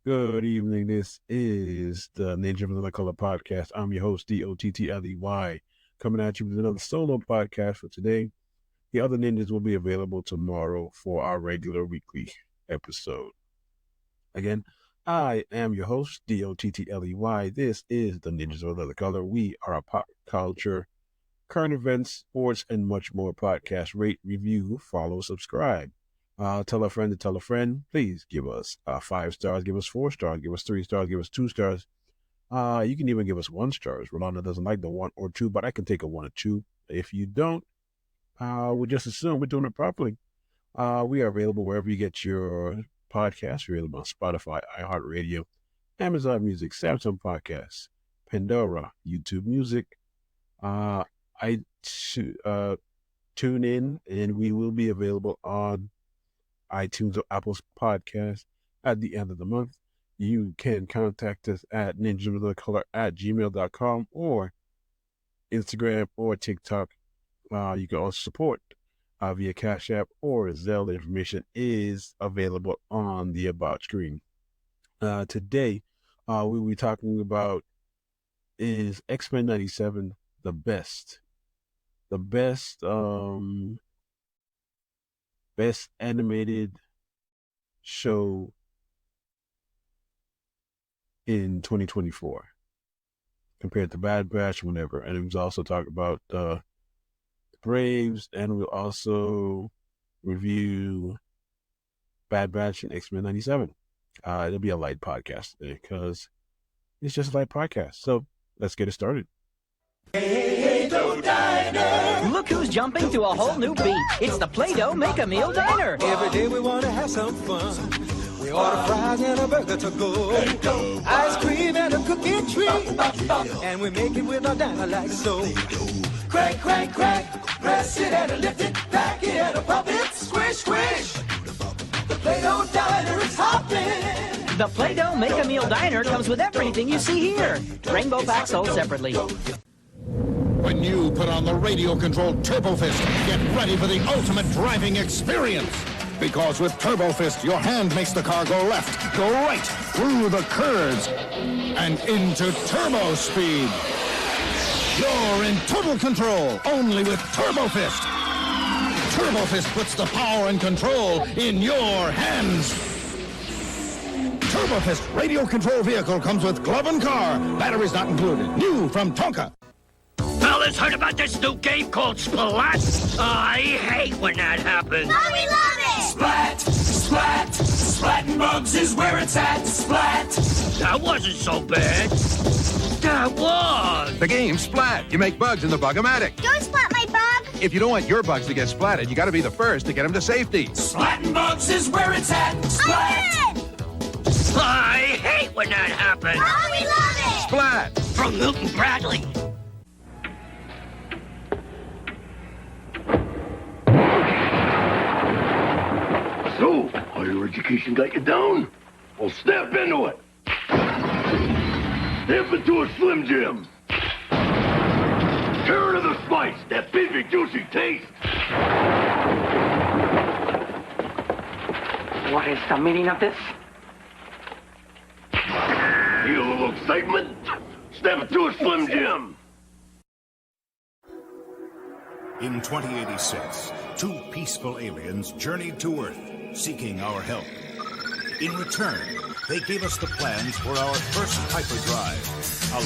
Good evening. This is the Ninja of the Color podcast. I'm your host, Dottley, coming at you with another solo podcast for today. The other ninjas will be available tomorrow for our regular weekly episode. Again, I am your host, Dottley. This is the Ninjas of the Color. We are a pop culture, current events, sports, and much more podcast. Rate, review, follow, subscribe. Tell a friend to tell a friend. Please give us 5 stars, give us 4 stars, give us 3 stars, give us 2 stars. You can even give us 1 star. Rolanda doesn't like the 1 or 2, but I can take a 1 or 2. If you don't, we'll just assume we're doing it properly. We are available wherever you get your podcasts. We're available on Spotify, iHeartRadio, Amazon Music, Samsung Podcasts, Pandora, YouTube Music. I tune in, and we will be available on iTunes or Apple's podcast at the end of the month. You can contact us at ninjaofthecolor@gmail.com or Instagram or TikTok. You can also support via Cash App or Zelle. Information is available on the About screen. Today, we'll be talking about is Xmen 97 the best best animated show in 2024 compared to Bad Batch, whenever. And we'll also talk about Braves, and we'll also review Bad Batch and Xmen 97. It'll be a light podcast today because it's just a light podcast. So let's get it started. Hey, Diner! Look who's jumping to a whole new beat. It's the Play-Doh Make-A-Meal Diner. Every day we want to have some fun. We order fries and a burger to go. Ice cream and a cookie treat. And we make it with our diner like so. Crack, crack, crack. Press it and lift it. Pack it and pop it. Squish, squish. The Play-Doh Diner is hopping. The Play-Doh Make-A-Meal Diner comes with everything you see here. Rainbow packs sold separately. When you put on the radio-controlled Turbo Fist, get ready for the ultimate driving experience. Because with Turbo Fist, your hand makes the car go left, go right, through the curves, and into turbo speed. You're in total control, only with Turbo Fist. Turbo Fist puts the power and control in your hands. Turbo Fist radio control vehicle comes with glove and car. Batteries not included. New from Tonka. Fellas, heard about this new game called Splat? I hate when that happens. Oh, we love it! Splat, splat, splatting bugs is where it's at. Splat. That wasn't so bad. That was. The game Splat. You make bugs in the Bug-O-Matic. Don't splat my bug! If you don't want your bugs to get splatted, you got to be the first to get them to safety. Splatting bugs is where it's at. Splat. I hate when that happens. Oh, we love it! Splat. From Milton Bradley. So, higher education got you down? Well, step into it. Step into a Slim Jim. Turn to the spice, that beefy, juicy taste. What is the meaning of this? Feel a little excitement? Step into a Slim Jim. In 2086, 2 peaceful aliens journeyed to Earth, seeking our help. In return, they gave us the plans for our first hyperdrive,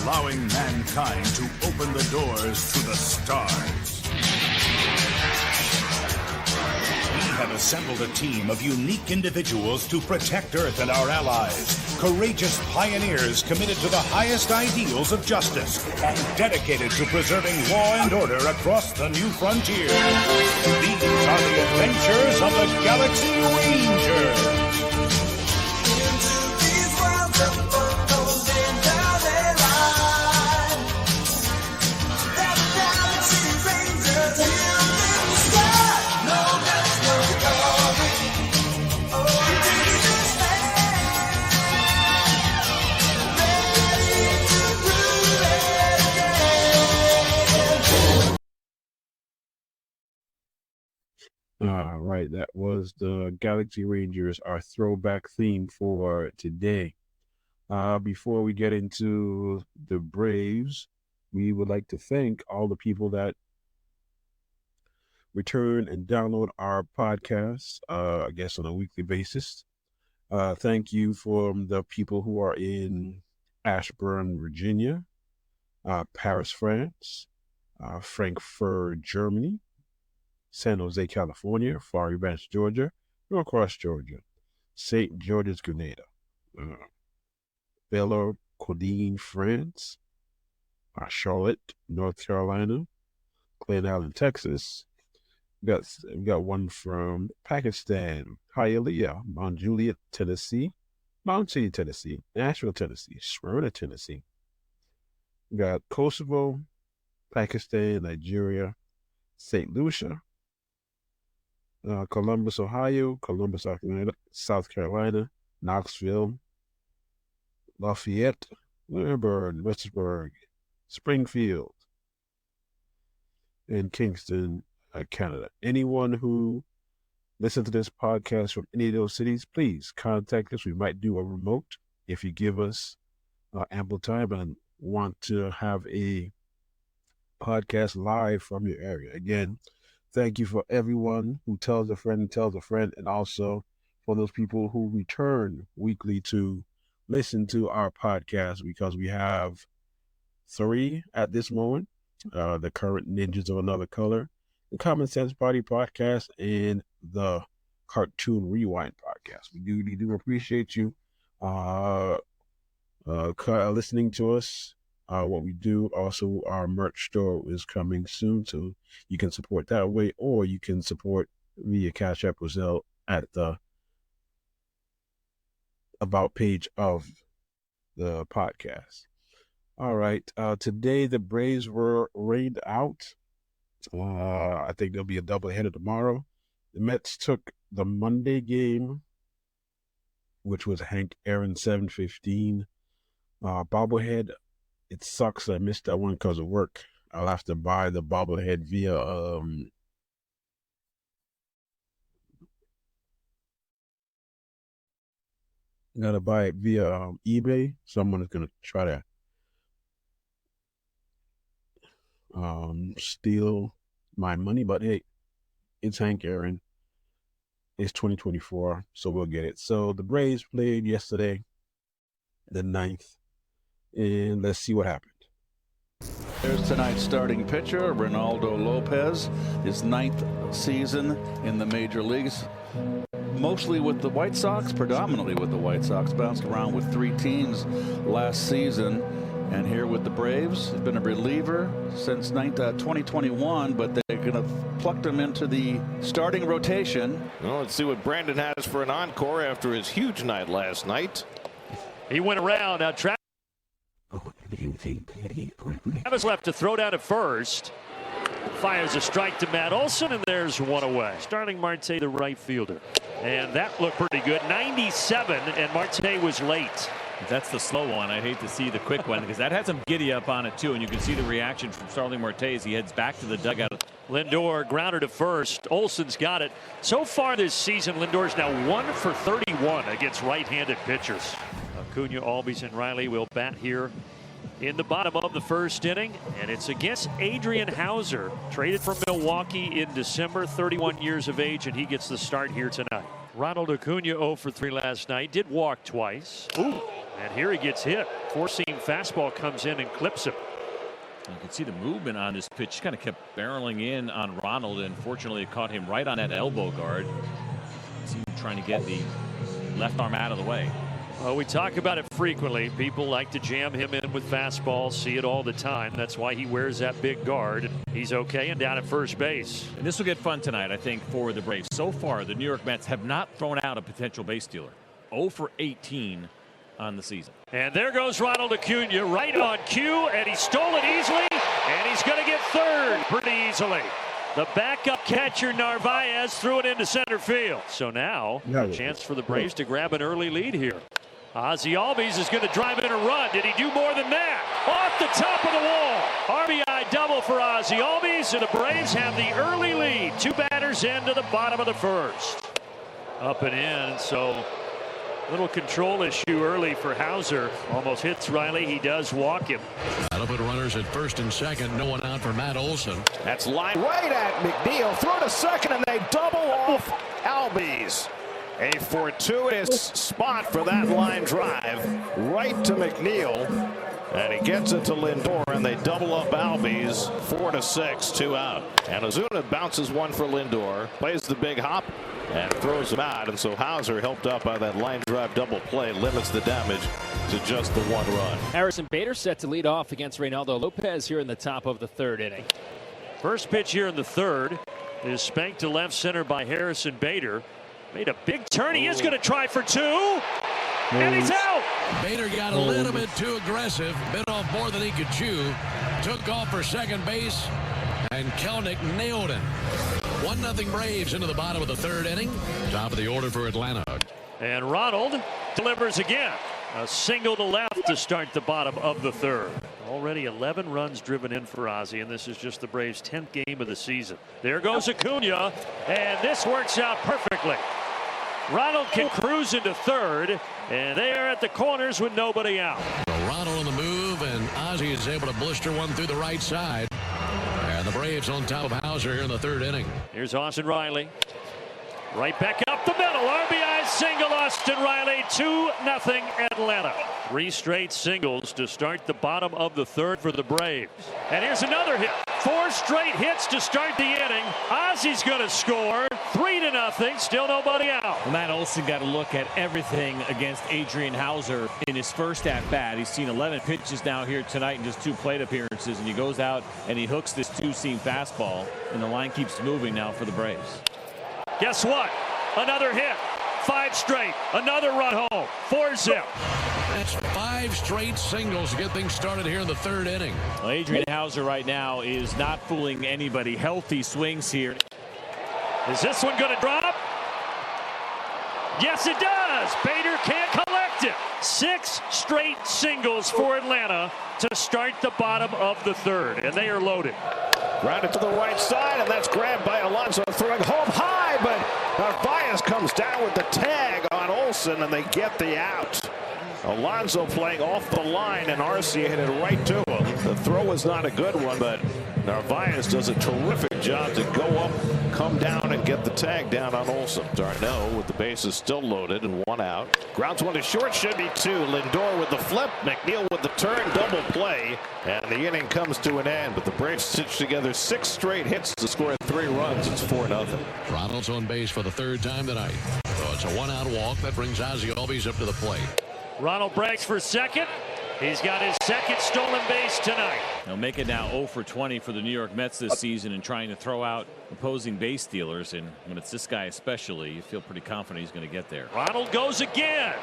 allowing mankind to open the doors to the stars. We have assembled a team of unique individuals to protect Earth and our allies. Courageous pioneers committed to the highest ideals of justice and dedicated to preserving law and order across the new frontier. These are the adventures of the Galaxy Rangers. All right, that was the Galaxy Rangers, our throwback theme for today. Before we get into the Braves, we would like to thank all the people that return and download our podcast, I guess on a weekly basis. Thank you for the people who are in Ashburn, Virginia, Paris, France, Frankfurt, Germany, San Jose, California, Far Ranch, Georgia, Norcross, Georgia, St. George's, Grenada, Belo Codine, France, Charlotte, North Carolina, Glen Allen, Texas. We got one from Pakistan, Hialeah, Mount Juliet, Tennessee, Mount City, Tennessee, Nashville, Tennessee, Smyrna, Tennessee. We got Kosovo, Pakistan, Nigeria, St. Lucia, Columbus, Ohio, Columbus, South Carolina, Knoxville, Lafayette, Lynchburg, Westburg, Springfield, and Kingston, Canada. Anyone who listens to this podcast from any of those cities, please contact us. We might do a remote if you give us ample time and want to have a podcast live from your area. Again, thank you for everyone who tells a friend, and also for those people who return weekly to listen to our podcast, because we have 3 at this moment. The current Ninjas of Another Color, the Common Sense Party podcast, and the Cartoon Rewind podcast. We do appreciate you listening to us. What we do, also our merch store is coming soon, so you can support that way, or you can support via Cash App or Zelle at the About page of the podcast. All right, today the Braves were rained out. I think there'll be a doubleheader tomorrow. The Mets took the Monday game, which was Hank Aaron 7-15 bobblehead. It sucks I missed that one because of work. I'll have to buy the bobblehead via gotta buy it via eBay. Someone is gonna try to steal my money, but hey, it's Hank Aaron. It's 2024, so we'll get it. So the Braves played yesterday, the 9th, and let's see what happened. There's tonight's starting pitcher, Ronaldo Lopez, his 9th season in the major leagues. Mostly with the White Sox, predominantly with the White Sox. Bounced around with 3 teams last season. And here with the Braves, he's been a reliever since 2021, but they're going to pluck him into the starting rotation. Well, let's see what Brandon has for an encore after his huge night last night. He went around. Now Travis left to throw down at first. Fires a strike to Matt Olson, and there's one away. Starling Marte, the right fielder. And that looked pretty good. 97, and Marte was late. That's the slow one. I hate to see the quick one because that had some giddy up on it too, and you can see the reaction from Starling Marte as he heads back to the dugout. Lindor grounded to first. Olson's got it. So far this season, Lindor's now 1 for 31 against right-handed pitchers. Acuna, Albies, and Riley will bat here in the bottom of the first inning, and it's against Adrian Hauser, traded from Milwaukee in December, 31 years of age, and he gets the start here tonight. Ronald Acuna 0 for 3 last night, did walk twice. Ooh. And here he gets hit. 4-seam fastball comes in and clips him. You can see the movement on this pitch. Kind of kept barreling in on Ronald, and fortunately it caught him right on that elbow guard. Trying to get the left arm out of the way. Well, we talk about it frequently. People like to jam him in with fastballs, see it all the time. That's why he wears that big guard. He's okay and down at first base. And this will get fun tonight, I think, for the Braves. So far, the New York Mets have not thrown out a potential base stealer. 0 for 18 on the season. And there goes Ronald Acuna right on cue, and he stole it easily, and he's going to get third pretty easily. The backup catcher Narvaez threw it into center field. So now a chance for the Braves to grab an early lead here. Ozzie Albies is going to drive in a run. Did he do more than that? Off the top of the wall. RBI double for Ozzie Albies, and the Braves have the early lead. 2 batters into the bottom of the first. Up and in, so Little control issue early for Hauser. Almost hits Riley. He does walk him. That'll put runners at first and second. No one out for Matt Olson. That's line right at McNeil. Throw to second, and they double off Albies. A fortuitous spot for that line drive right to McNeil. And he gets it to Lindor, and they double up Albies. 4-6, 2 out. And Ozuna bounces one for Lindor, plays the big hop, and throws him out. And so Hauser, helped out by that line drive double play, limits the damage to just the 1 run. Harrison Bader set to lead off against Reynaldo Lopez here in the top of the 3rd inning. First pitch here in the 3rd is spanked to left center by Harrison Bader. Made a big turn. He is going to try for 2. And he's out. Bader got a little bit too aggressive, bit off more than he could chew, took off for second base, and Kelnick nailed him. 1-0 Braves into the bottom of the 3rd inning. Top of the order for Atlanta. And Ronald delivers again. A single to left to start the bottom of the 3rd. Already 11 runs driven in for Ozzie, and this is just the Braves' 10th game of the season. There goes Acuna, and this works out perfectly. Ronald can cruise into 3rd, and they are at the corners with nobody out. Ronald on the move, and Ozzie is able to blister one through the right side. And the Braves on top of Hauser here in the 3rd inning. Here's Austin Riley. Right back up the middle. RBI single, Austin Riley. 2-0 Atlanta. 3 straight singles to start the bottom of the 3rd for the Braves. And here's another hit. 4 straight hits to start the inning. Ozzie's going to score. 3-0. Still nobody out. Matt Olson got a look at everything against Adrian Hauser in his first at bat. He's seen 11 pitches now here tonight in just 2 plate appearances, and he goes out and he hooks this 2-seam fastball, and the line keeps moving now for the Braves. Guess what? Another hit. 5 straight. Another run home. 4-zip. That's 5 straight singles to get things started here in the 3rd inning. Well, Adrian Hauser right now is not fooling anybody. Healthy swings here. Is this one going to drop? Yes, it does. Bader can't collect it. 6 straight singles for Atlanta to start the bottom of the 3rd, and they are loaded. Grounded to the right side, and that's grabbed by Alonso, throwing home high, but Narvaez comes down with the tag on Olson, and they get the out. Alonso playing off the line, and Arcia hit it right to him. The throw was not a good one, but Narvaez does a terrific job to go up, come down, and get the tag down on Olson. Darno with the bases still loaded and 1 out. Grounds one to short, should be 2. Lindor with the flip, McNeil with the turn, double play, and the inning comes to an end. But the Braves stitch together 6 straight hits to score 3 runs. It's 4-0. Ronald's on base for the 3rd time tonight. So it's a 1-out walk that brings Ozzie Albies up to the plate. Ronald breaks for second. He's got his 2nd stolen base tonight. He'll make it now 0 for 20 for the New York Mets this season and trying to throw out opposing base stealers. And when it's this guy especially, you feel pretty confident he's going to get there. Ronald goes again.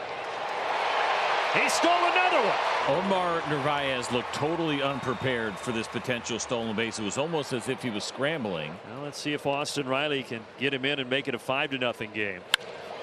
He stole another one. Omar Narvaez looked totally unprepared for this potential stolen base. It was almost as if he was scrambling. Well, let's see if Austin Riley can get him in and make it a 5-0 game.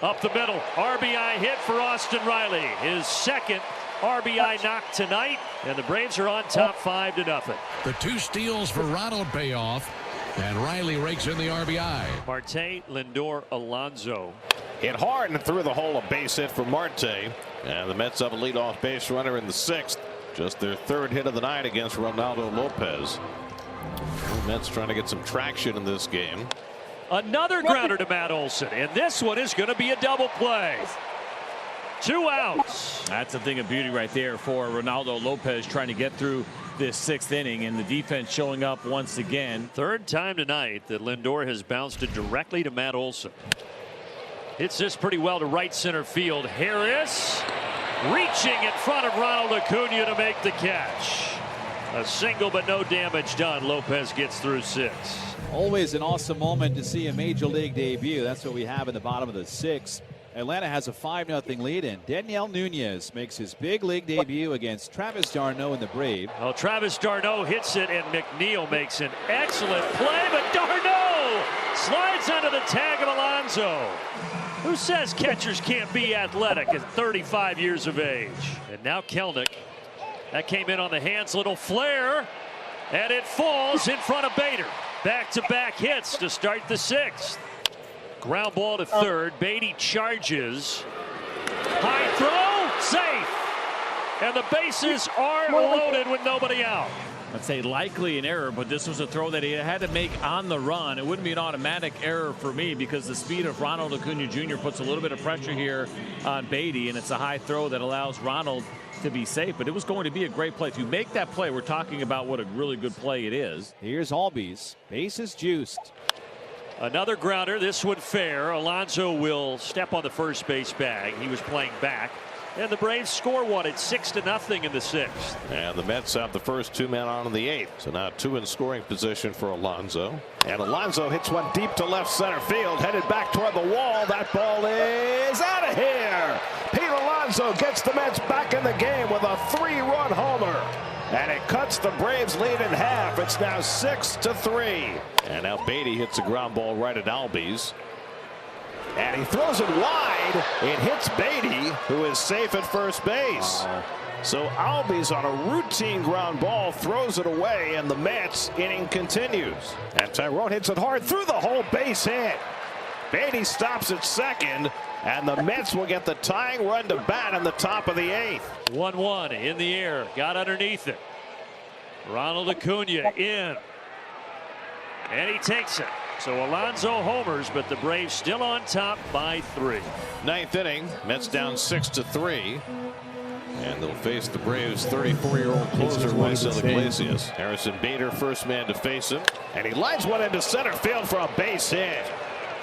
Up the middle, RBI hit for Austin Riley. His 2nd RBI knock tonight, and the Braves are on top 5-0. The 2 steals for Ronald pay off, and Riley rakes in the RBI. Marte, Lindor, Alonso. Hit hard and through the hole, a base hit for Marte. And the Mets have a leadoff base runner in the 6th. Just their 3rd hit of the night against Reynaldo Lopez. The Mets trying to get some traction in this game. Another grounder to Matt Olson, and this one is going to be a double play. 2 outs. That's a thing of beauty right there for Reynaldo Lopez trying to get through this 6th inning, and the defense showing up once again. 3rd time tonight that Lindor has bounced it directly to Matt Olson. Hits this pretty well to right center field. Harris reaching in front of Ronald Acuna to make the catch. A single, but no damage done. Lopez gets through 6. Always an awesome moment to see a major league debut. That's what we have in the bottom of the 6th. Atlanta has a 5-0 lead, and Daniel Nunez makes his big league debut against Travis d'Arnaud in the Braves. Well, Travis d'Arnaud hits it, and McNeil makes an excellent play, but d'Arnaud slides under the tag of Alonso. Who says catchers can't be athletic at 35 years of age? And now Kelnick. That came in on the hands, little flare, and it falls in front of Bader. Back-to-back hits to start the 6th. Ground ball to 3rd. Beatty charges. High the bases are loaded with nobody out. I'd say likely an error, but this was a throw that he had to make on the run. It wouldn't be an automatic error for me because the speed of Ronald Acuna Jr. puts a little bit of pressure here on Beatty, and it's a high throw that allows Ronald to be safe. But it was going to be a great play. If you make that play, we're talking about what a really good play it is. Here's Albies. Bases juiced. Another grounder. This one fair. Alonso will step on the first base bag. He was playing back. And the Braves score one at 6-0 in the 6th. And the Mets have the first 2 men on in the 8th. So now 2 in scoring position for Alonso. And Alonso hits one deep to left center field, headed back toward the wall. That ball is out of here. Pete Alonso gets the Mets back in the game with a 3-run homer. And it cuts the Braves lead in half. It's now 6-3. And now Beatty hits a ground ball right at Albies. And he throws it wide. It hits Beatty, who is safe at first base. So Albies on a routine ground ball throws it away, and the Mets inning continues. And Tyrone hits it hard through the hole, base hit. Beatty stops at second, and the Mets will get the tying run to bat in the top of the 8th. 1-1 in the air, got underneath it. Ronald Acuna in, and he takes it. So Alonso homers, but the Braves still on top by 3. 9th inning, Mets down 6-3. And they'll face the Braves' 34-year-old closer, Raisel Iglesias. Harrison Bader, first man to face him. And he lines one into center field for a base hit.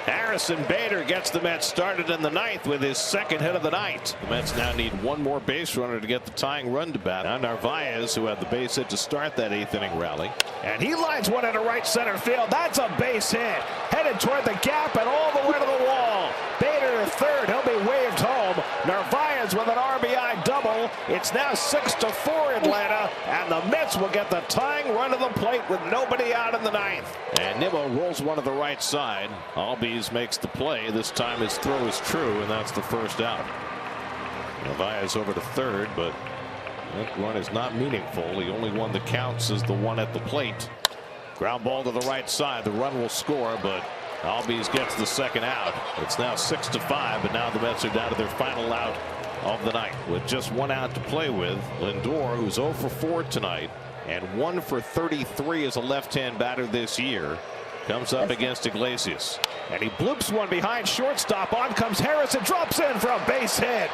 Harrison Bader gets the Mets started in the 9th with his second hit of the night. The Mets now need one more base runner to get the tying run to bat. Now Narvaez, who had the base hit to start that 8th inning rally. And he lines one into right center field. That's a base hit. Headed toward the gap and all the way to the wall. Bader to third. He'll be waved home. Narvaez with an RBI double. It's now 6-4 Atlanta. And the Mets will get the tying run to the plate with nobody out in the 9th. And Nimmo rolls one to the right side. Albies makes the play. This time his throw is true, and that's the first out. Narvaez over to third, but that run is not meaningful. The only one that counts is the one at the plate. Ground ball to the right side. The run will score, but Albies gets the second out. It's now 6-5, but now the Mets are down to their final out of the night. With just one out to play with, Lindor, who's 0 for 4 tonight, and 1 for 33 as a left-hand batter this year, comes up against Iglesias. And he bloops one behind shortstop. On comes Harris and drops in for a base hit.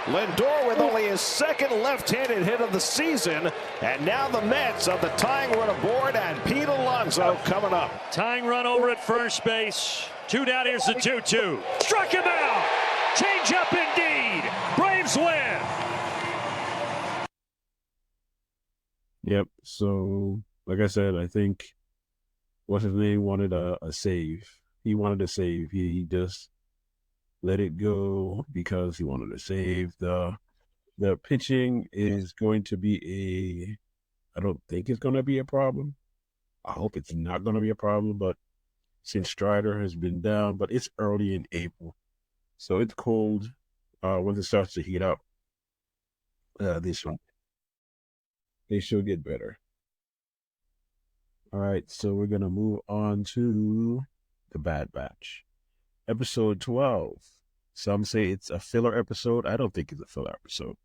Lindor with only his second left-handed hit of the season. And now the Mets have the tying run aboard, and Pete Alonso coming up. Tying run over at first base. 2 down. Here's the 2-2. Struck him out. Change up indeed. Braves win. Yep. So, like I said, I think what's his name wanted a save. He wanted a save. He just let it go because he wanted to save. The pitching is going to be I don't think it's going to be a problem. I hope it's not going to be a problem, but since Strider has been down, but it's early in April, so it's cold once it starts to heat up. This one, they should get better. All right, so we're going to move on to the Bad Batch. Episode 12. Some say it's a filler episode. I don't think it's a filler episode.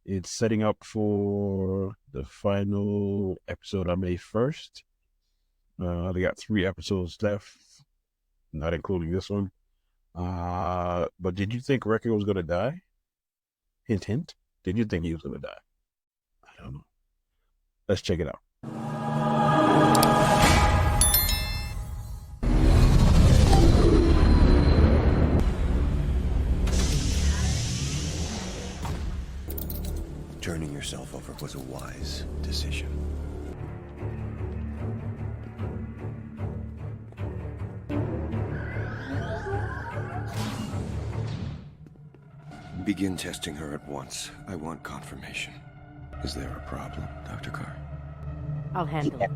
It's setting up for the final episode on May 1st. They got 3 episodes left, not including this one. But did you think Wrecker was going to die? Hint, hint. Did you think he was going to die? I don't know. Let's check it out. Turning yourself over was a wise decision. Begin testing her at once. I want confirmation. Is there a problem, Dr. Carr? I'll handle it.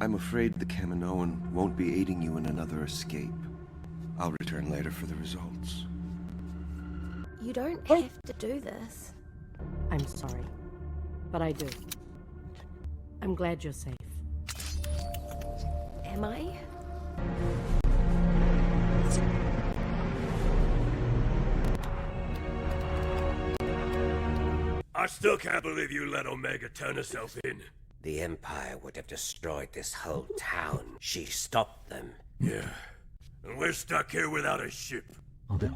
I'm afraid the Kaminoan won't be aiding you in another escape. I'll return later for the results. You don't have to do this. I'm sorry, but I do. I'm glad you're safe. Am I? I still can't believe you let Omega turn herself in. The Empire would have destroyed this whole town. She stopped them. Yeah. And we're stuck here without a ship.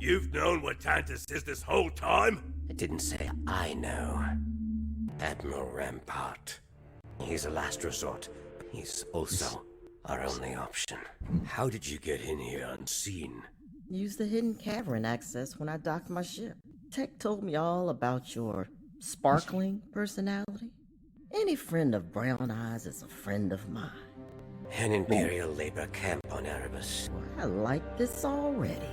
You've known what Tantus is this whole time? I didn't say I know. Admiral Rampart. He's a last resort. He's also our only option. How did you get in here unseen? Used the hidden cavern access when I docked my ship. Tech told me all about your sparkling personality. Any friend of Brown Eyes is a friend of mine. An Imperial labor camp on Erebus. I like this already.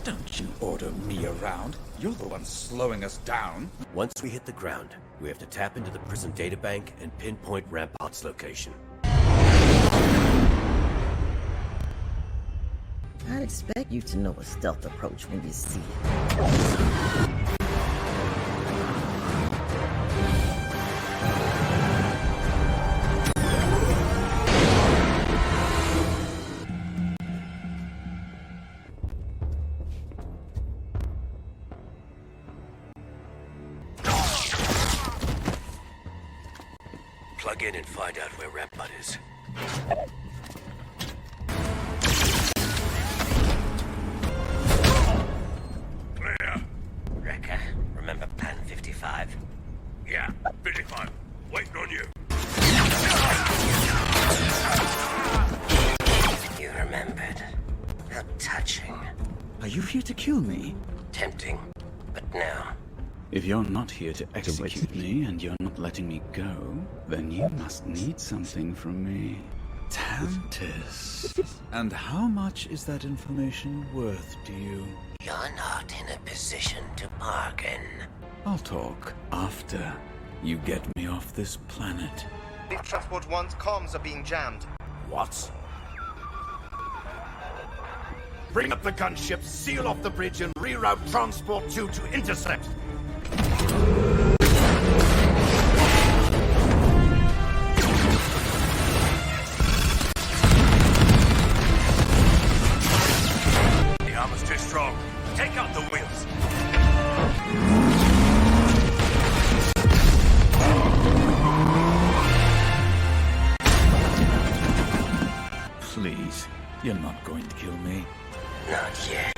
Don't you order me around. You're the one slowing us down. Once we hit the ground, we have to tap into the prison databank and pinpoint Rampart's location. I'd expect you to know a stealth approach when you see it. Plug in and find out where Rampart is. Clear. Wrecker, remember Plan 55? Yeah, 55. Waiting on you. You remembered. How touching. Are you here to kill me? Tempting, but no. If you're not here to execute me and you're not letting me go, then you must need something from me. Tantus. And how much is that information worth to you? You're not in a position to bargain. I'll talk after you get me off this planet. If Transport 1's comms are being jammed. What? Bring up the gunships, seal off the bridge, and reroute Transport 2 to intercept. The armor's too strong. Take out the wheels. Please, you're not going to kill me. Not yet.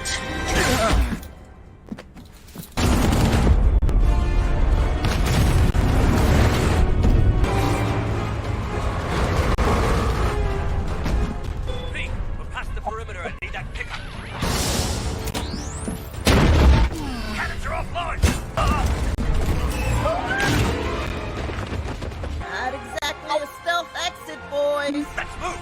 Pete, we're past the perimeter. I need that pickup. Cannons are offline. Not exactly a stealth exit, boys. Let's move.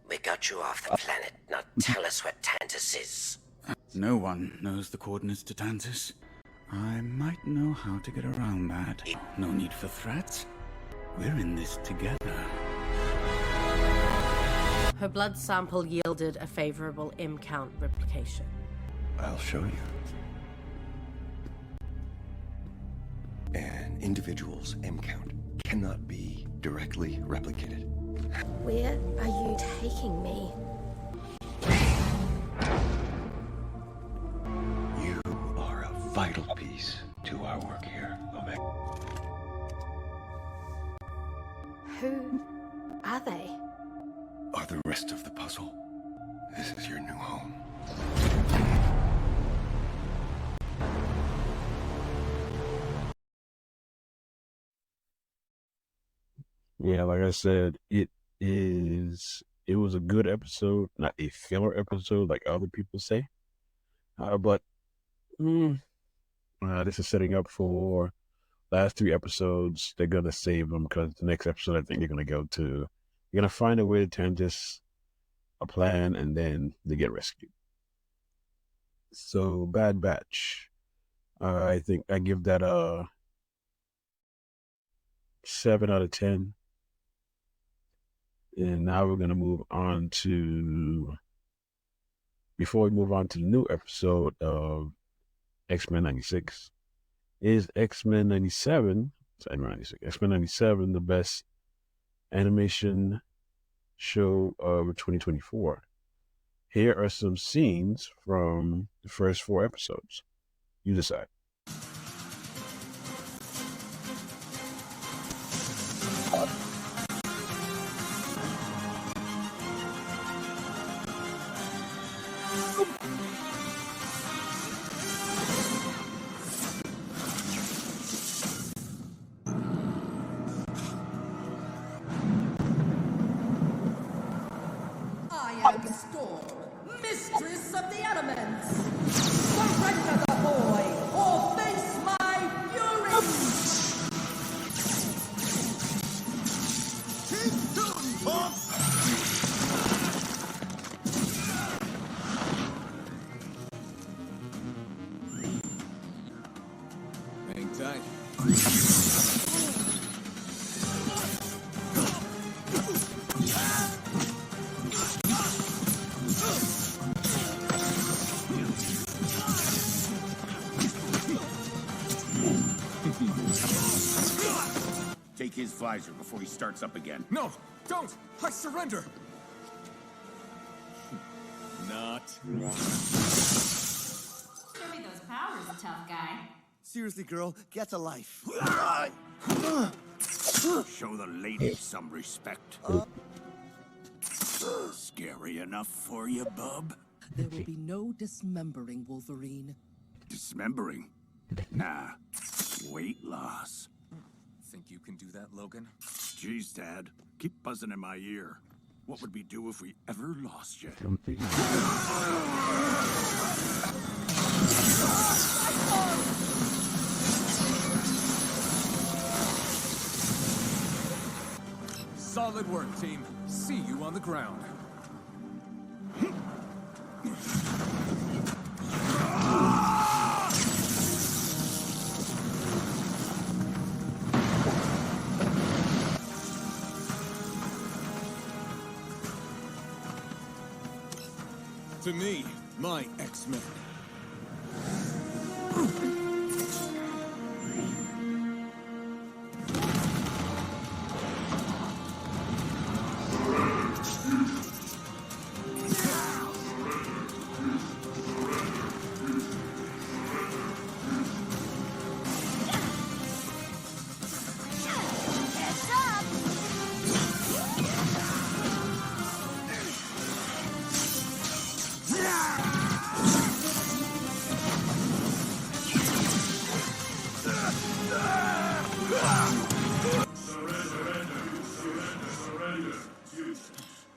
We got you off the planet. Now tell us where Tantus is. No one knows the coordinates to Tantus. I might know how to get around that. No need for threats. We're in this together. Her blood sample yielded a favorable M count replication. I'll show you. An individual's M count cannot be directly replicated. Where are you taking me? You are a vital piece to our work here, Omega. Who are they? Are the rest of the puzzle. This is your new home. Yeah, like I said, it was a good episode, not a filler episode like other people say. But this is setting up for last 3 episodes. They're gonna save them because the next episode I think they're gonna find a way to turn this a plan, and then they get rescued. So Bad Batch, I think I give that a 7 out of 10. And now we're going to move on to, before we move on to the new episode of Xmen 96, is Xmen 97, sorry, 96, Xmen 97 the best animation show of 2024. Here are some scenes from the first 4 episodes. You decide. I am Skool, mistress of the elements. Surrender the boy, or face my fury! Keep soon, Pop! Hang tight. Take his visor before he starts up again. No, don't! I surrender! Not. Show me those powers, tough guy. Seriously, girl, get a life. Show the ladies some respect. Scary enough for you, bub? There will be no dismembering, Wolverine. Dismembering? Nah. Weight loss. Think you can do that, Logan? Jeez, Dad. Keep buzzing in my ear. What would we do if we ever lost you? Solid work, team. See you on the ground. To me, my Xmen.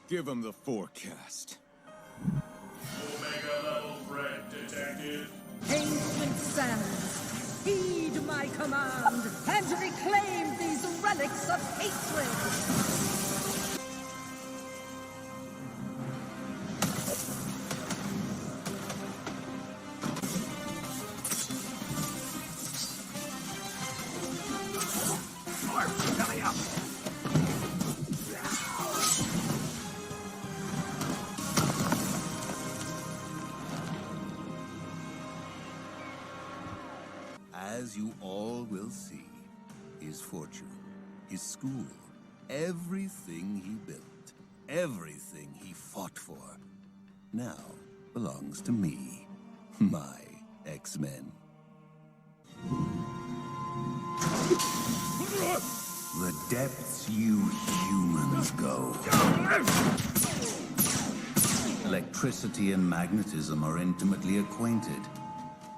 Give him the forecast. Omega level threat detected. Ancient sands, heed my command, and reclaim these relics of hatred! As you all will see, his fortune, his school, everything he built, everything he fought for, now belongs to me, my Xmen. The depths you humans go. Electricity and magnetism are intimately acquainted.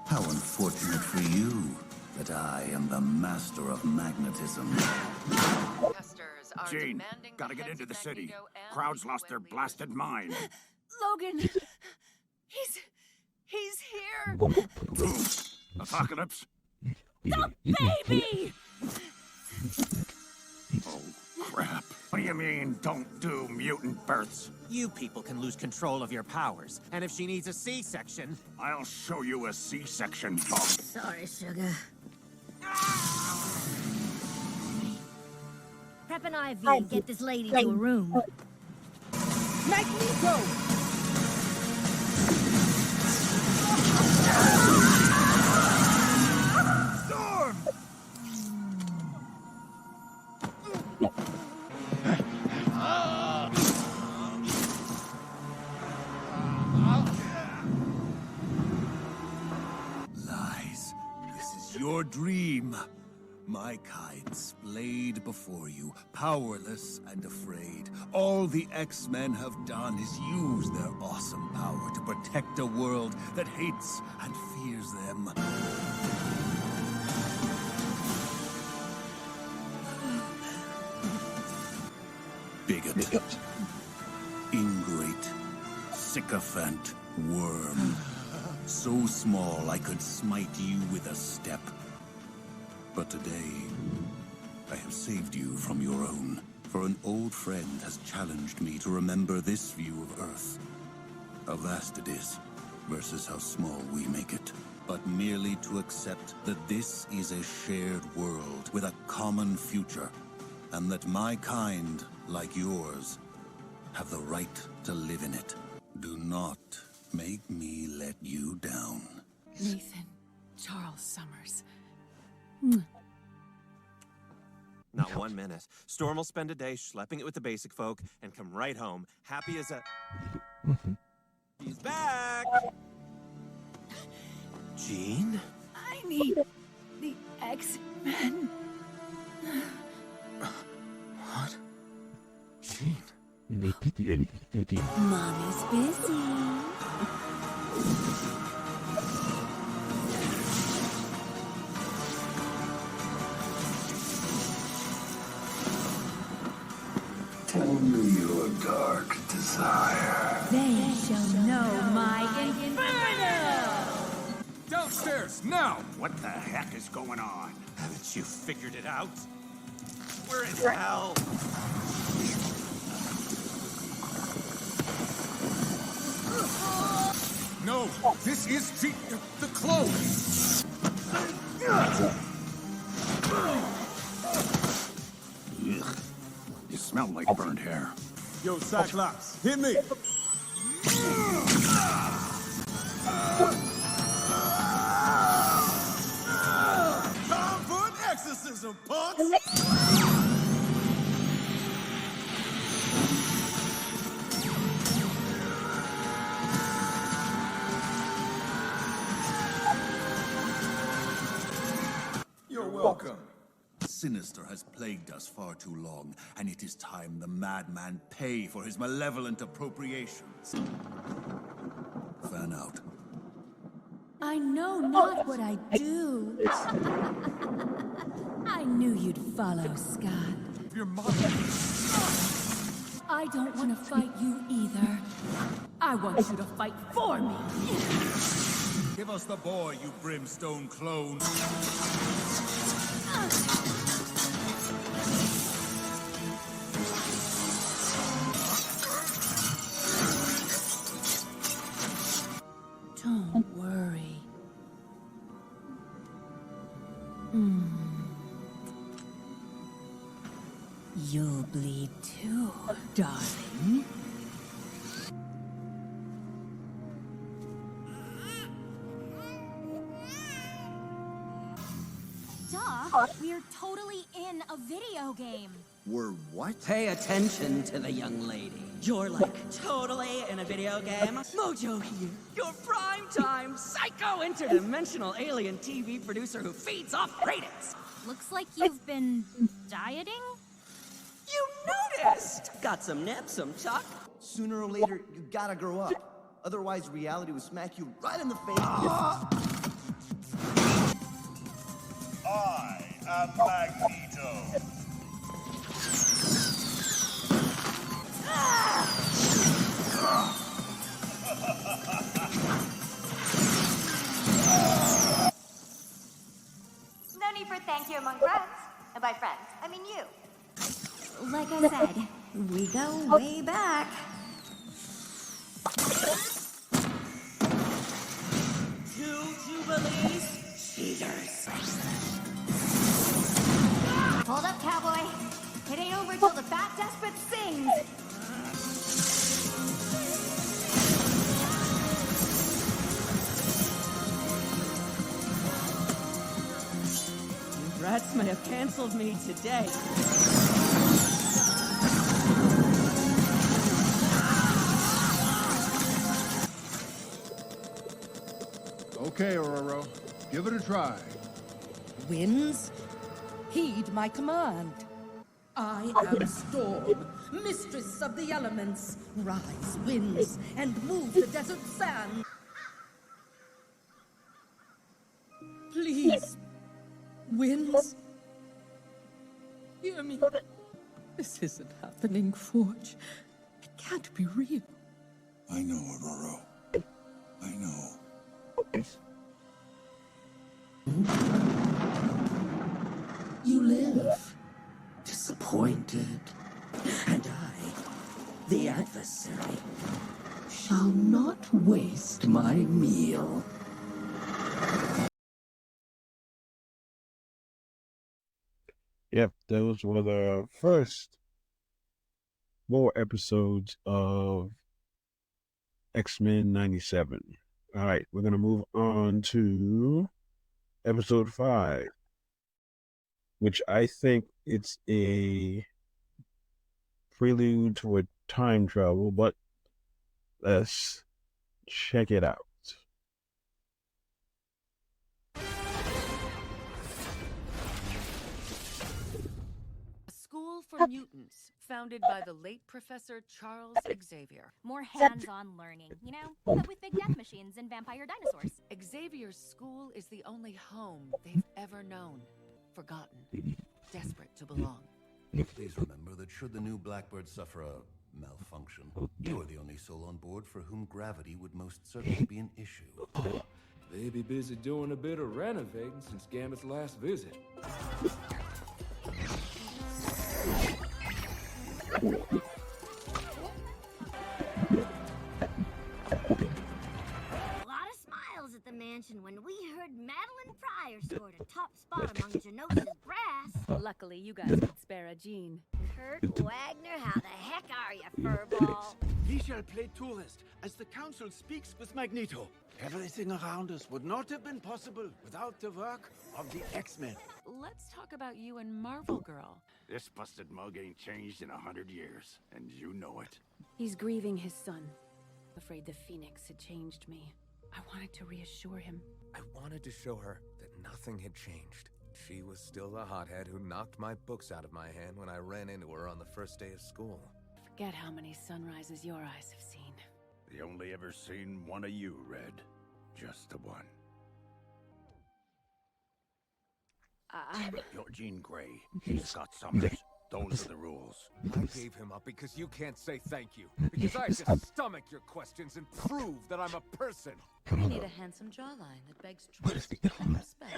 How unfortunate for you that I am the master of magnetism. Gene, gotta get into the city. Crowds lost their blasted mind. Logan! He's here! Apocalypse? The baby! Oh, crap. What do you mean, don't do mutant births? You people can lose control of your powers, and if she needs a C-section... I'll show you a C-section, Bob. Sorry, sugar. Prep an IV and get this lady to a room. Magneto! Storm! dream. My kind splayed before you, powerless and afraid. All the X-Men have done is use their awesome power to protect a world that hates and fears them. Bigot. Ingrate. Sycophant. Worm. So small I could smite you with a step. But today, I have saved you from your own. For an old friend has challenged me to remember this view of Earth. How vast it is, versus how small we make it. But merely to accept that this is a shared world with a common future. And that my kind, like yours, have the right to live in it. Do not make me let you down. Nathan, Charles Summers. Not 1 minute. Storm will spend a day schlepping it with the basic folk and come right home, happy as a... He's back! Jean? I need the X-Men. What? Jean? Mommy's busy. Tell me your dark desire. They shall know my inferno! Downstairs, now! What the heck is going on? Haven't you figured it out? We're in hell! No, this is the clothes! You smell like burned hair. Yo, Cyclops, hit me! Time for an exorcism, punks! You're welcome. Sinister has plagued us far too long, and it is time the madman pay for his malevolent appropriations. Fan out. I know not what I do. I knew you'd follow, Scott. Your mother. I don't want to fight you either. I want you to fight for me. Give us the boy, you brimstone clone. Don't worry. You'll bleed too, darling. Duh, we're totally in a video game. We're what? Pay attention to the young lady. You're like totally in a video game. Mojo here, your primetime psycho interdimensional alien TV producer who feeds off ratings. Looks like you've been dieting? You noticed! Got some nips, some chuck. Sooner or later, you gotta grow up. Otherwise, reality will smack you right in the face. I am Magneto. No need for thank you among friends. And by friends, I mean you. Like I said, we go way back. Two Jubilees, cheaters. Hold up, cowboy. It ain't over till the fat despot sings. Rats may have canceled me today. Okay, Ororo. Give it a try. winds. Heed my command. I am Storm, mistress of the elements. Rise, winds, and move the desert sand. Please, winds, hear me. This isn't happening, Forge. It can't be real. I know, Aurora. I know. You live, disappointed, and I, the adversary, shall not waste my meal. Yep, those were the first 4 episodes of Xmen 97. All right, we're going to move on to episode 5, which I think it's a prelude to a time travel, but let's check it out. School for Mutants, founded by the late Professor Charles Xavier. More hands-on learning, you know? But with big death machines and vampire dinosaurs. Xavier's school is the only home they've ever known. Forgotten. Desperate to belong. Please remember that should the new Blackbird suffer a malfunction, you are the only soul on board for whom gravity would most certainly be an issue. They be busy doing a bit of renovating since Gambit's last visit. A lot of smiles at the mansion when we heard Madeline Pryor scored a top spot among Genosha's brass. Luckily, you guys could spare a Jean. Kurt Wagner, how the heck are you, furball? We shall play tourist as the council speaks with Magneto. Everything around us would not have been possible without the work of the X-Men. Let's talk about you and Marvel Girl. This busted mug ain't changed in 100 years, and you know it. He's grieving his son. Afraid the Phoenix had changed me. I wanted to reassure him. I wanted to show her that nothing had changed. She was still the hothead who knocked my books out of my hand when I ran into her on the first day of school. Forget how many sunrises your eyes have seen. They only ever seen one of you, Red. Just the one. You're Jean Grey. He's Scott Summers. Those are the rules. I gave him up because you can't say thank you. Because I have to stomach your questions and prove that I'm a person. You need a handsome jawline that begs trust and respect.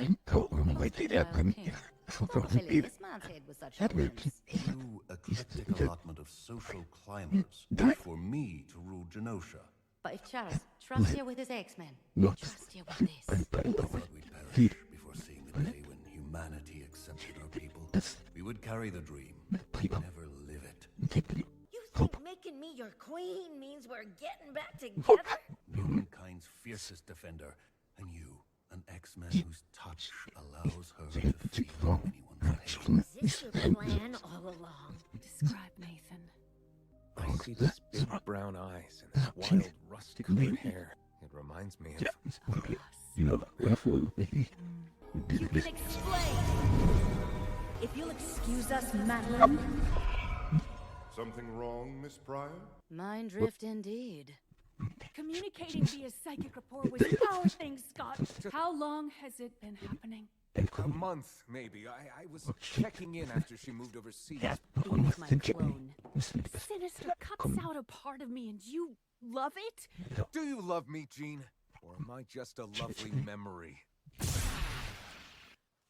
This man's head was such a True eclectic allotment of social climbers for me to rule Genosha. But if Charles trusts you with his X-Men, trust you with this. I thought we'd perish before seeing the day when humanity accepted our people. We would carry the dream, never live it. You think making me your queen means we're getting back together? Humankind's fiercest defender, and you, an X-Man whose touch allows her to feel anyone's pain. Is this your plan all along? Describe Nathan. I see these big brown eyes and that wild rust-colored hair. It reminds me of... You can explain. If you'll excuse us, Madeline. Something wrong, Miss Pryor? Mind drift indeed. Communicating via psychic rapport was our thing, Scott. How long has it been happening? A month, maybe. I was checking in after she moved overseas. Being my clone. Sinister cuts out a part of me and you love it? Do you love me, Jean? Or am I just a lovely memory?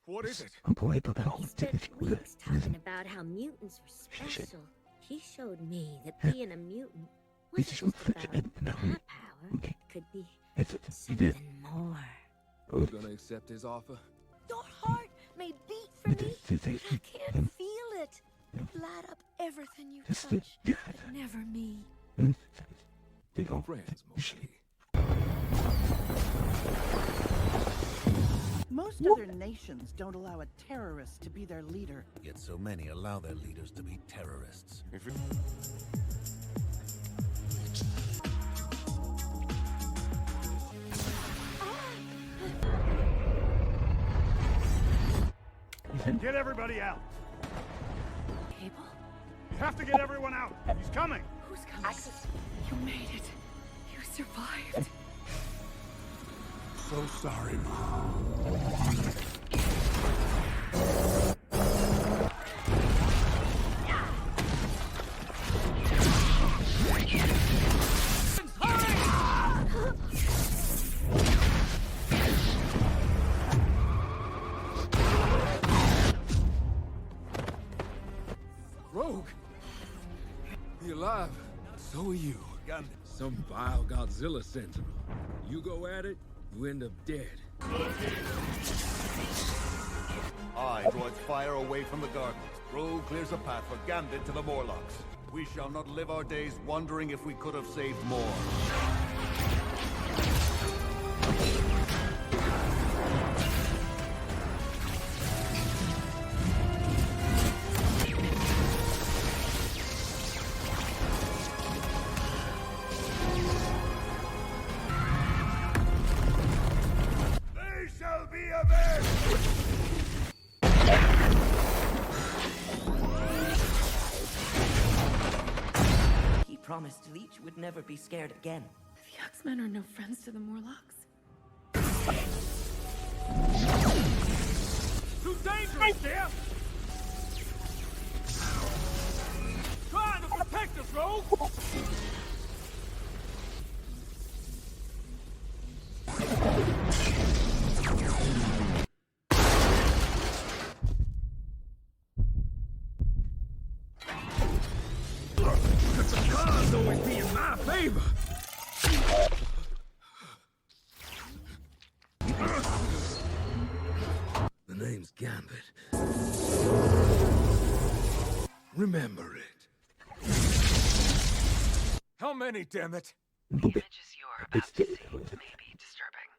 What is it? He spent weeks talking about how mutants were special. He showed me that being a mutant wasn't just about my power. It could be something more. You gonna accept his offer? Your heart may beat for me, but I can't feel it. Light up everything you touch, but never me. Friends, mostly. Most other nations don't allow a terrorist to be their leader. Yet so many allow their leaders to be terrorists. Get everybody out. Cable? You have to get everyone out. He's coming. Who's coming? You made it. You survived. So sorry, Mom. Rogue? You alive? So are you. Some vile Godzilla sentinel. You go at it, you end up dead. I draw its fire away from the garden. Rogue clears a path for Gambit to the Morlocks. We shall not live our days wondering if we could have saved more. They shall be avenged! He promised Leech would never be scared again. The Xmen are no friends to the Morlocks. Too dangerous, dear! Trying to protect us, Rogue! The cards always be in my favor. The name's Gambit. Remember it. How many, damn it? The images you're about to see may be disturbing.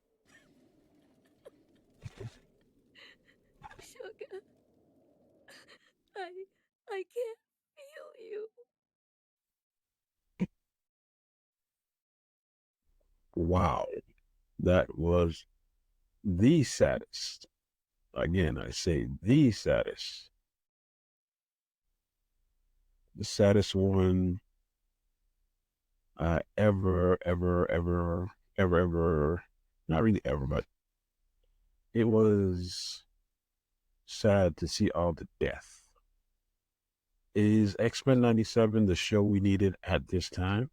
Sugar. I can't feel you. Wow. That was the saddest. Again, I say the saddest. The saddest one I ever, not really ever, but it was sad to see all the death. Is Xmen 97 the show we needed at this time?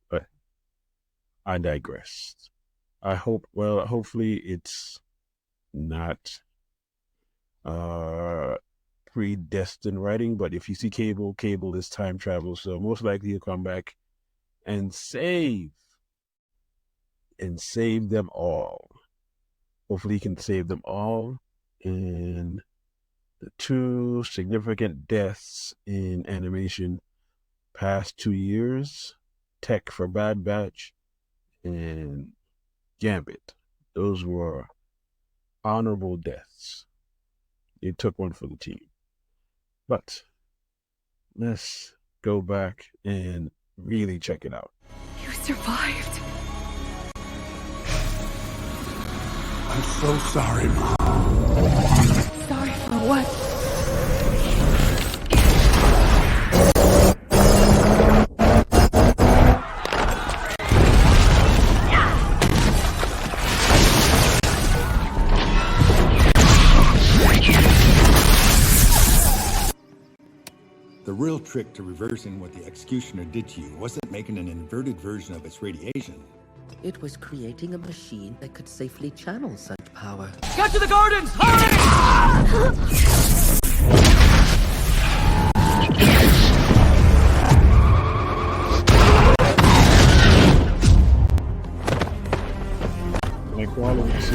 But I digress. Hopefully it's not predestined writing, but if you see Cable is time travel, so most likely he'll come back and save them all. Hopefully he can save them all. And the two significant deaths in animation past 2 years, Tech for Bad Batch and Gambit. Those were honorable deaths. They took one for the team. But let's go back and really check it out. You survived. I'm so sorry, Mom. Sorry for what? The real trick to reversing what the executioner did to you wasn't making an inverted version of its radiation. It was creating a machine that could safely channel such power. Get to the gardens! Hurry! My quality is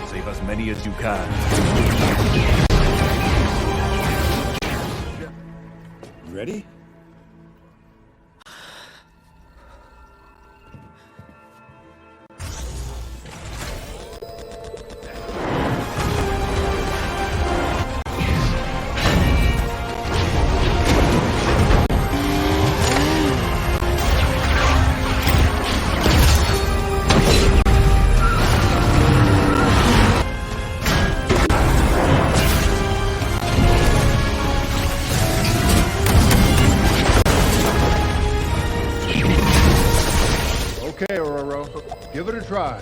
Save as many as you can. You ready? try.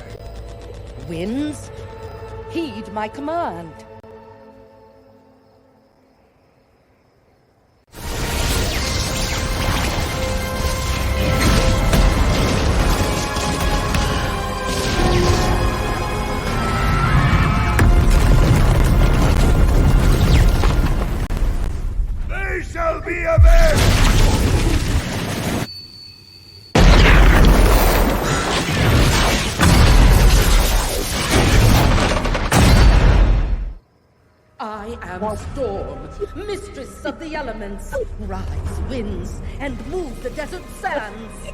Winds, heed my command. They shall be avenged! I am Storm, mistress of the elements. Rise, winds, and move the desert sands.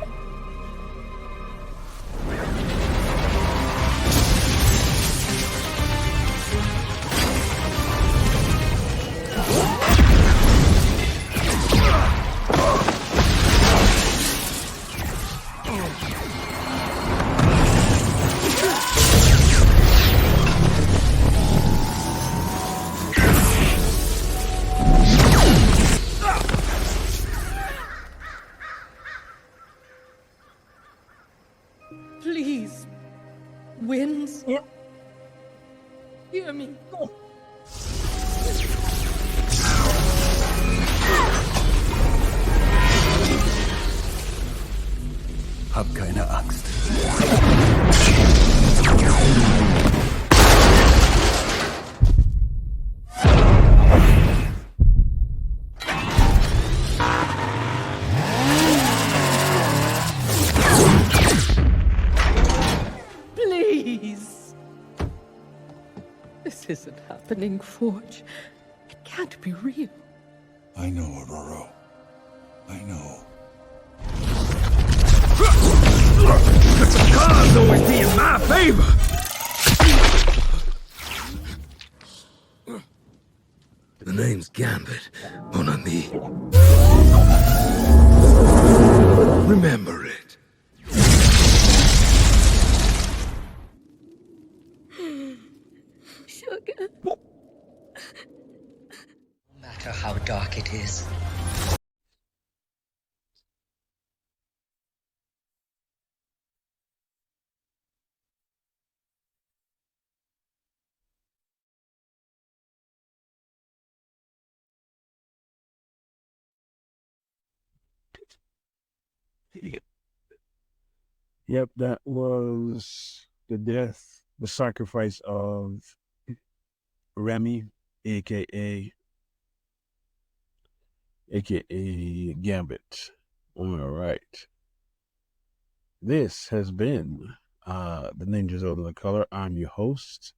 Please, winds, hear me. Hab keine Angst. Please. This isn't happening, Forge. It can't be real. I know, Aurora. I know. The cards always be in my favor. The name's Gambit, mon ami. Remember it. Sugar. No matter how dark it is. Yep, that was the death, the sacrifice of Remy, aka Gambit. All right. This has been the Ninjas of the Color. I'm your host,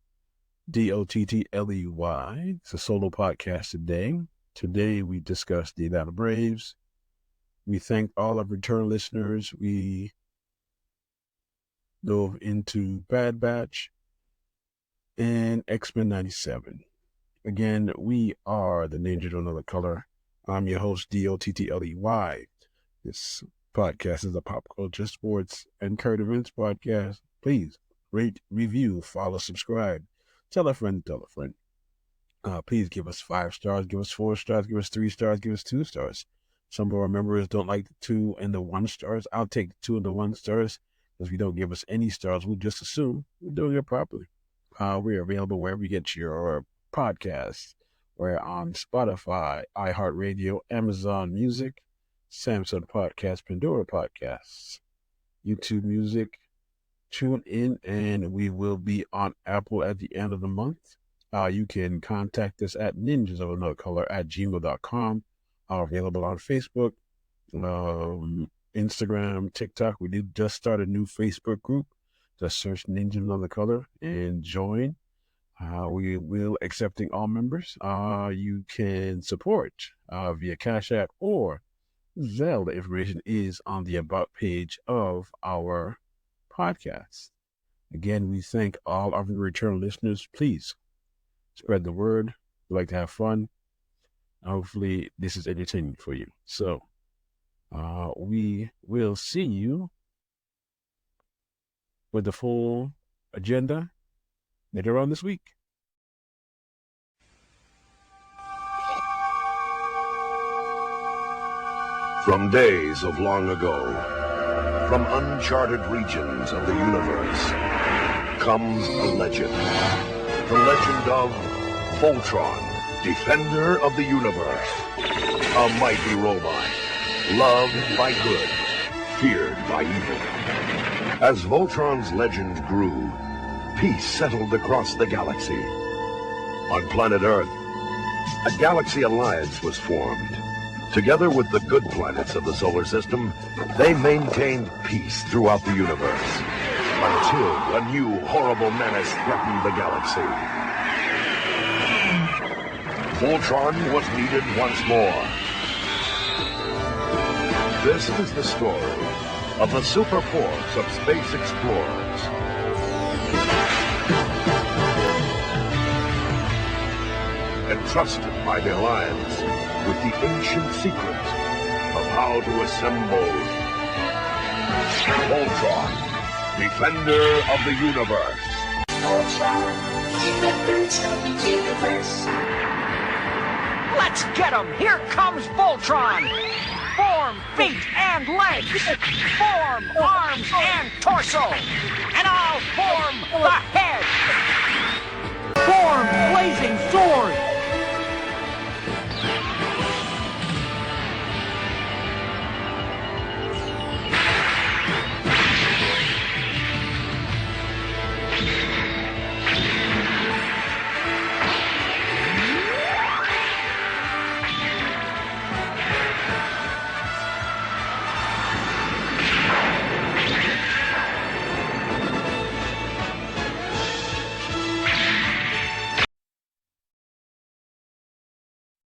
Dottley. It's a solo podcast today. Today we discussed the Atlanta Braves. We thank all of return listeners. We dove into Bad Batch and Xmen 97. Again, we are the Ninja of Another Color. I'm your host, Dottley. This podcast is a pop culture, sports, and current events podcast. Please rate, review, follow, subscribe. Tell a friend, tell a friend. Please give us 5 stars, give us 4 stars, give us 3 stars, give us 2 stars. Some of our members don't like the 2 and the 1 stars. I'll take the 2 and the 1 stars. If you don't give us any stars, we'll just assume we're doing it properly. We're available wherever you get your podcasts. We're on Spotify, iHeartRadio, Amazon Music, Samsung Podcasts, Pandora Podcasts, YouTube Music. Tune in, and we will be on Apple at the end of the month. You can contact us at ninjasofanocolor@gmail.com. Available on Facebook, Instagram, TikTok. We did just start a new Facebook group. Just search Ninja of Another Color and join. We will accepting all members. You can support via Cash App or Zelle. The information is on the About page of our podcast. Again, we thank all of the return listeners. Please spread the word. We like to have fun. Hopefully, this is entertaining for you. So, we will see you with the full agenda later on this week. From days of long ago, From uncharted regions of the universe comes a legend. The legend of Voltron, Defender of the Universe. A mighty robot, loved by good, feared by evil. As Voltron's legend grew, peace settled across the galaxy. On planet Earth, a galaxy alliance was formed. Together with the good planets of the solar system, they maintained peace throughout the universe, until a new horrible menace threatened the galaxy. Voltron was needed once more. This is the story of the super force of space explorers. Entrusted by the Alliance with the ancient secret of how to assemble Voltron, Defender of the Universe. Voltron, Defenders of the Universe. Let's get him! Here comes Voltron! Form, feet, and legs! Form, arms, and torso! And I'll form the head!